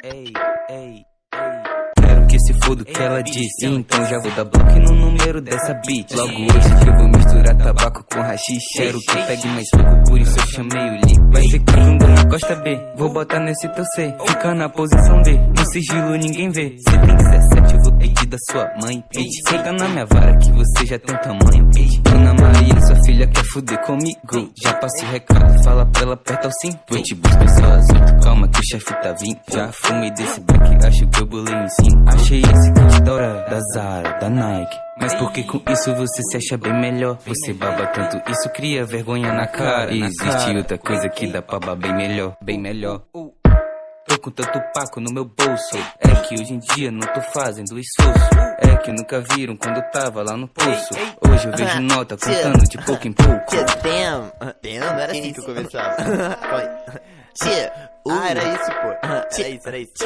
Ei, ei, ei. Quero que se foda o que ela disse, então já vou dar bloco no número dessa beat. Logo hoje que eu vou misturar tabaco com rachixe. Quero que pegue mais fogo, por isso eu chamei o Lee. Vai ser cagando na costa B, vou botar nesse teu C. Fica na posição D, no sigilo ninguém vê. Cê tem 17, eu vou pedir da sua mãe, bitch. Senta na minha vara que você já tem tamanho, bitch. Ana Maria, sua filha quer fuder comigo. Já passo o recado, fala pra ela apertar o cinto. Vou te buscar só às 8, calma que o chefe tá vindo. Já fumei desse back, acho que eu bolei em 5. Achei esse kit da hora, da Zara, da Nike. Mas por que com isso você se acha bem melhor? Você baba tanto, isso cria vergonha na cara. E existe outra coisa que dá pra babar bem melhor, bem melhor. Tô com tanto paco no meu bolso, é que hoje em dia não tô fazendo esforço. É que nunca viram quando eu tava lá no poço. Hoje eu vejo nota contando de pouco em pouco. Damn, não era assim que eu começava. Era isso, pô. Era isso.